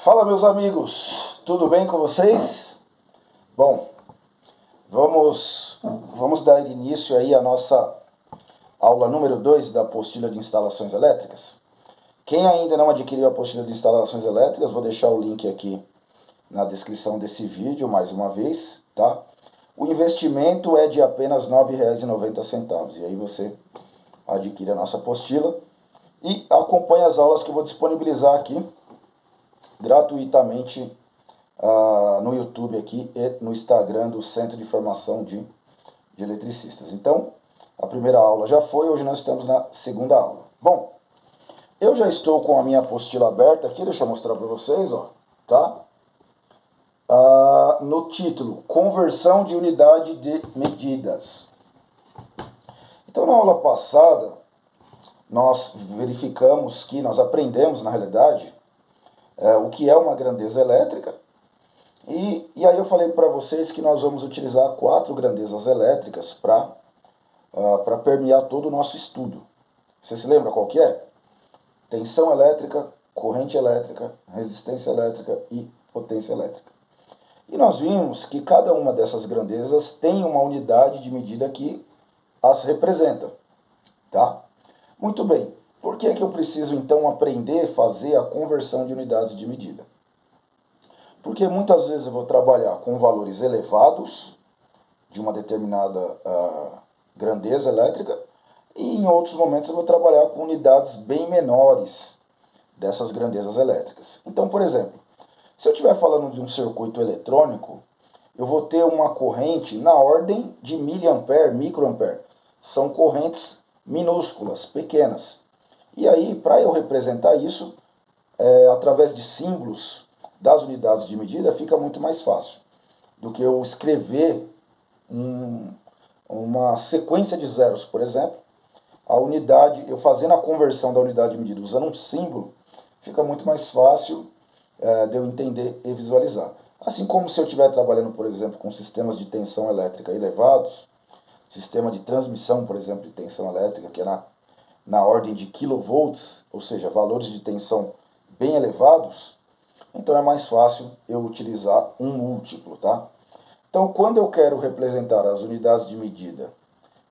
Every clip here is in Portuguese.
Fala, meus amigos, tudo bem com vocês? Bom, vamos dar início aí à nossa aula número 2 da apostila de instalações elétricas. Quem ainda não adquiriu a apostila de instalações elétricas, vou deixar o link aqui na descrição desse vídeo mais uma vez, tá? O investimento é de apenas R$ 9,90 e aí você adquire a nossa apostila e acompanha as aulas que eu vou disponibilizar aqui gratuitamente no YouTube aqui e no Instagram do Centro de Formação de Eletricistas. Então, a primeira aula já foi, hoje nós estamos na segunda aula. Bom, eu já estou com a minha apostila aberta aqui, deixa eu mostrar para vocês, ó, tá? No título, Conversão de Unidade de Medidas. Então, na aula passada, nós verificamos que, nós aprendemos, na realidade, o que é uma grandeza elétrica. E aí eu falei para vocês que nós vamos utilizar 4 grandezas elétricas para permear todo o nosso estudo. Você se lembra qual que é? Tensão elétrica, corrente elétrica, resistência elétrica e potência elétrica. E nós vimos que cada uma dessas grandezas tem uma unidade de medida que as representa, tá? Muito bem. Por que eu preciso então aprender a fazer a conversão de unidades de medida? Porque muitas vezes eu vou trabalhar com valores elevados de uma determinada grandeza elétrica e em outros momentos eu vou trabalhar com unidades bem menores dessas grandezas elétricas. Então, por exemplo, se eu estiver falando de um circuito eletrônico, eu vou ter uma corrente na ordem de miliampere, microampere. São correntes minúsculas, pequenas. E aí, para eu representar isso, através de símbolos das unidades de medida, fica muito mais fácil do que eu escrever uma sequência de zeros, por exemplo. A unidade, eu fazendo a conversão da unidade de medida usando um símbolo, fica muito mais fácil de eu entender e visualizar. Assim como se eu estiver trabalhando, por exemplo, com sistemas de tensão elétrica elevados, sistema de transmissão, por exemplo, de tensão elétrica, que é na ordem de kilovolts, ou seja, valores de tensão bem elevados, então é mais fácil eu utilizar um múltiplo, tá? Então, quando eu quero representar as unidades de medida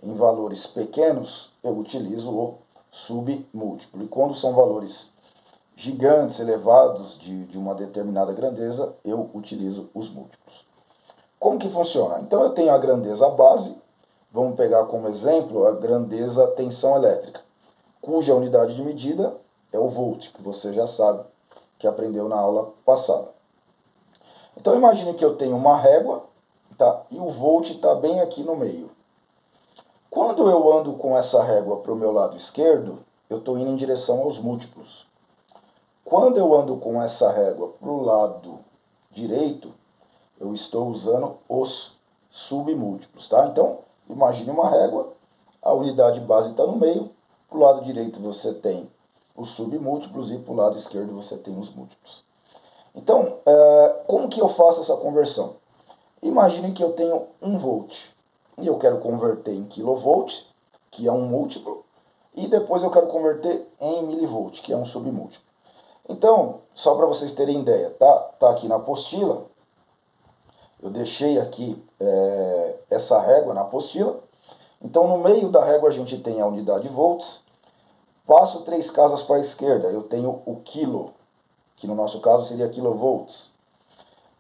em valores pequenos, eu utilizo o submúltiplo. E quando são valores gigantes, elevados, de uma determinada grandeza, eu utilizo os múltiplos. Como que funciona? Então, eu tenho a grandeza base, vamos pegar como exemplo a grandeza tensão elétrica, cuja unidade de medida é o volt, que você já sabe, que aprendeu na aula passada. Então imagine que eu tenho uma régua, tá? E o volt está bem aqui no meio. Quando eu ando com essa régua para o meu lado esquerdo, eu estou indo em direção aos múltiplos. Quando eu ando com essa régua para o lado direito, eu estou usando os submúltiplos, tá? Então, imagine uma régua, a unidade base está no meio, para o lado direito você tem os submúltiplos e para o lado esquerdo você tem os múltiplos. Então, como que eu faço essa conversão? Imagine que eu tenho 1 volt e eu quero converter em kilovolt, que é um múltiplo, e depois eu quero converter em milivolt, que é um submúltiplo. Então, só para vocês terem ideia, tá aqui na apostila, eu deixei aqui essa régua na apostila. Então, no meio da régua a gente tem a unidade volts. Passo 3 casas para a esquerda, eu tenho o quilo, que no nosso caso seria kilovolts.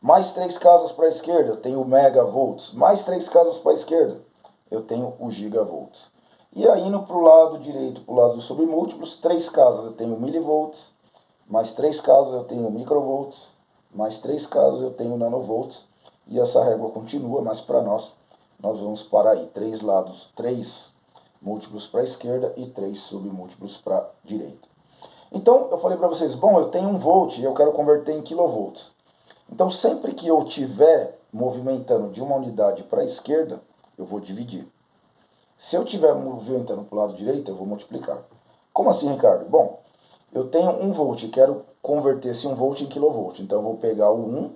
Mais 3 casas para a esquerda, eu tenho o megavolts. Mais 3 casas para a esquerda, eu tenho o gigavolts. E aí, indo para o lado direito, para o lado dos submúltiplos, 3 casas eu tenho milivolts. Mais 3 casas eu tenho microvolts. Mais 3 casas eu tenho nanovolts. E essa régua continua, mas para nós vamos parar aí. 3 lados, 3 múltiplos para a esquerda e 3 submúltiplos para a direita. Então, eu falei para vocês, bom, eu tenho 1 volt e eu quero converter em kilovolts. Então, sempre que eu estiver movimentando de uma unidade para a esquerda, eu vou dividir. Se eu estiver movimentando para o lado direito, eu vou multiplicar. Como assim, Ricardo? Bom, eu tenho 1 volt e quero converter esse 1 volt em kilovolt. Então, eu vou pegar o 1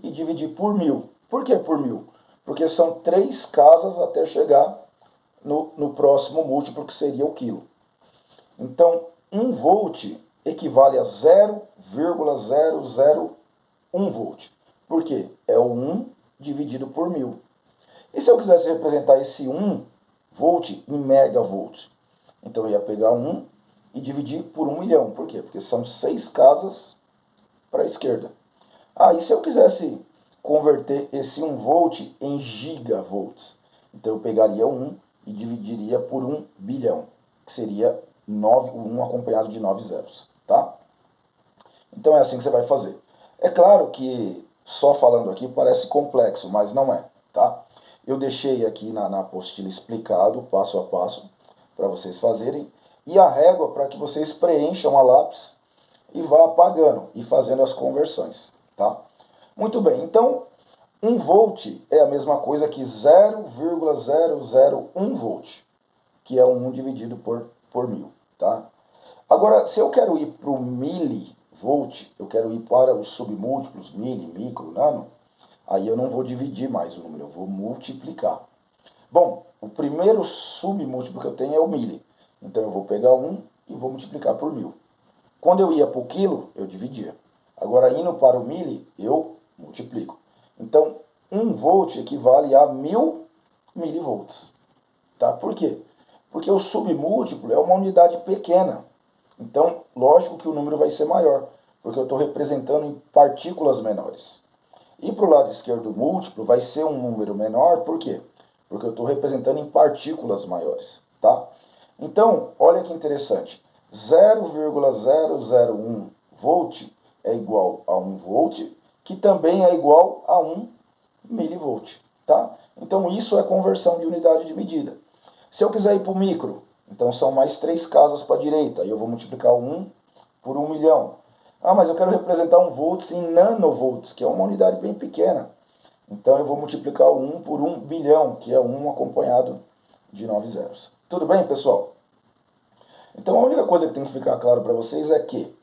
e dividir por 1000. Por que por 1000? Porque são 3 casas até chegar no próximo múltiplo, que seria o quilo. Então, 1 volt equivale a 0,001 volt. Por quê? É o 1 dividido por 1000. E se eu quisesse representar esse 1 volt em megavolt? Então eu ia pegar 1 e dividir por 1 milhão. Por quê? Porque são 6 casas para a esquerda. E se eu quisesse converter esse 1 volt em gigavolts? Então eu pegaria 1 e dividiria por 1 bilhão, que seria 9, 1 acompanhado de 9 zeros. Tá? Então é assim que você vai fazer. É claro que só falando aqui parece complexo, mas não é. Tá? Eu deixei aqui na apostila explicado, passo a passo, para vocês fazerem. E a régua para que vocês preencham a lápis e vá apagando e fazendo as conversões. Tá? Muito bem, então 1 volt é a mesma coisa que 0,001 volt, que é 1 dividido por 1000. Tá? Agora, se eu quero ir para o milivolt, eu quero ir para os submúltiplos, mili, micro, nano, aí eu não vou dividir mais o número, eu vou multiplicar. Bom, o primeiro submúltiplo que eu tenho é o mili. Então eu vou pegar 1 e vou multiplicar por 1000. Quando eu ia para o quilo, eu dividia. Agora, indo para o mili, eu multiplico. Então, 1 volt equivale a 1000 milivolts. Tá? Por quê? Porque o submúltiplo é uma unidade pequena. Então, lógico que o número vai ser maior, porque eu estou representando em partículas menores. E para o lado esquerdo, o múltiplo vai ser um número menor, por quê? Porque eu estou representando em partículas maiores. Tá? Então, olha que interessante. 0,001 volt é igual a 1 volt, que também é igual a 1 milivolt. Tá? Então, isso é conversão de unidade de medida. Se eu quiser ir para o micro, então são mais 3 casas para a direita, e eu vou multiplicar o 1 por 1 milhão. Mas eu quero representar 1 volts em nanovolts, que é uma unidade bem pequena. Então eu vou multiplicar o 1 por 1 bilhão, que é 1 acompanhado de 9 zeros. Tudo bem, pessoal? Então a única coisa que tem que ficar claro para vocês é que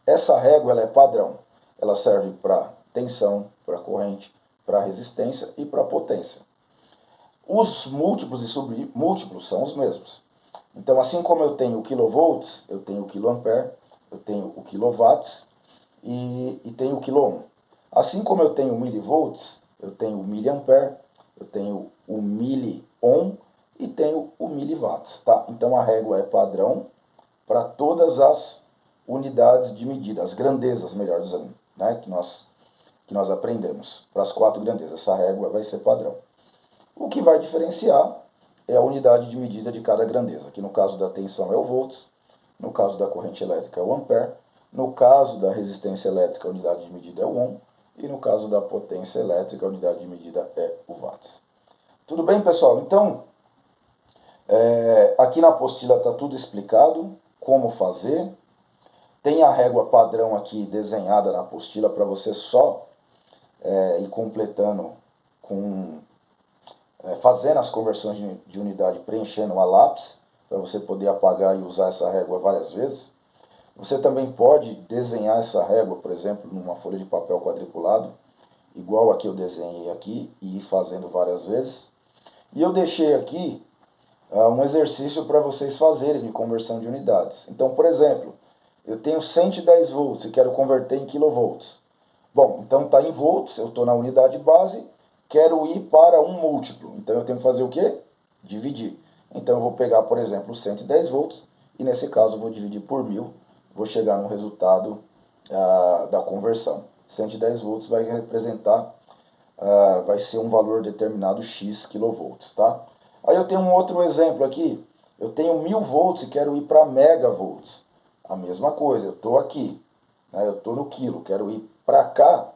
essa régua ela é padrão. Ela serve para tensão, para corrente, para resistência e para potência. Os múltiplos e submúltiplos são os mesmos. Então, assim como eu tenho o kilovolts, eu tenho o quiloampere, eu tenho o quilowatts e tenho o quiloohm. Assim como eu tenho milivolts, eu tenho o miliampere, eu tenho o miliohm e tenho o miliwatts. Tá? Então, a régua é padrão para todas as unidades de medida, as grandezas, melhor dizendo, né, que nós aprendemos. Para as 4 grandezas, essa régua vai ser padrão. O que vai diferenciar é a unidade de medida de cada grandeza, que no caso da tensão é o volts, no caso da corrente elétrica é o ampere, no caso da resistência elétrica a unidade de medida é o ohm, e no caso da potência elétrica a unidade de medida é o watts. Tudo bem, pessoal? Então, aqui na apostila está tudo explicado, como fazer. Tem a régua padrão aqui desenhada na apostila para você só ir completando fazendo as conversões de unidade, preenchendo a lápis, para você poder apagar e usar essa régua várias vezes. Você também pode desenhar essa régua, por exemplo, numa folha de papel quadriculado, igual a que eu desenhei aqui, e ir fazendo várias vezes. E eu deixei aqui um exercício para vocês fazerem de conversão de unidades. Então, por exemplo, eu tenho 110 volts e quero converter em kilovolts. Bom, então está em volts, eu estou na unidade base, quero ir para um múltiplo. Então eu tenho que fazer o quê? Dividir. Então eu vou pegar, por exemplo, 110 volts e nesse caso eu vou dividir por 1000, vou chegar no resultado da conversão. 110 volts vai representar, vai ser um valor determinado X kilovolts, tá? Aí eu tenho um outro exemplo aqui, eu tenho 1000 volts e quero ir para megavolts. A mesma coisa, eu estou aqui, né, eu estou no quilo, quero ir para cá,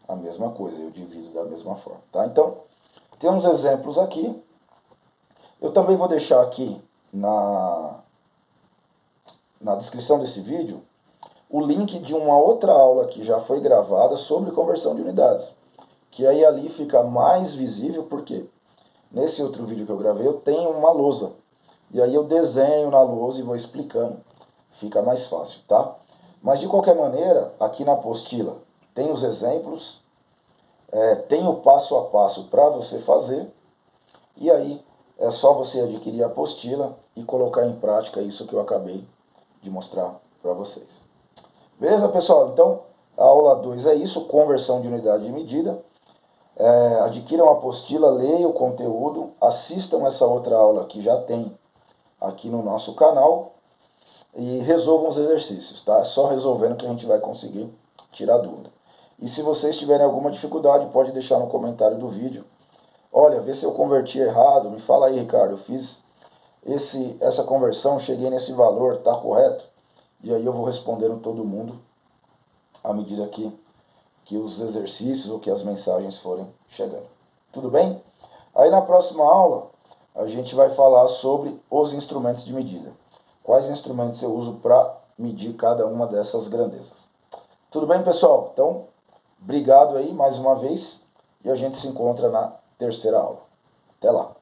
a mesma coisa, eu divido da mesma forma, tá? Então, tem uns exemplos aqui. Eu também vou deixar aqui na descrição desse vídeo o link de uma outra aula que já foi gravada sobre conversão de unidades, que aí ali fica mais visível, porque nesse outro vídeo que eu gravei eu tenho uma lousa, e aí eu desenho na lousa e vou explicando, fica mais fácil, tá? Mas de qualquer maneira, aqui na apostila tem os exemplos, tem o passo a passo para você fazer, e aí é só você adquirir a apostila e colocar em prática isso que eu acabei de mostrar para vocês. Beleza, pessoal? Então, a aula 2 é isso, conversão de unidade de medida. Adquiram a apostila, leiam o conteúdo, assistam essa outra aula que já tem aqui no nosso canal e resolvam os exercícios, tá? É só resolvendo que a gente vai conseguir tirar dúvida. E se vocês tiverem alguma dificuldade, pode deixar no comentário do vídeo. Olha, vê se eu converti errado, me fala aí, Ricardo, eu fiz essa conversão, cheguei nesse valor, tá correto? E aí eu vou respondendo todo mundo à medida que os exercícios ou que as mensagens forem chegando. Tudo bem? Aí na próxima aula a gente vai falar sobre os instrumentos de medida. Quais instrumentos eu uso para medir cada uma dessas grandezas. Tudo bem, pessoal? Então, obrigado aí mais uma vez e a gente se encontra na terceira aula. Até lá!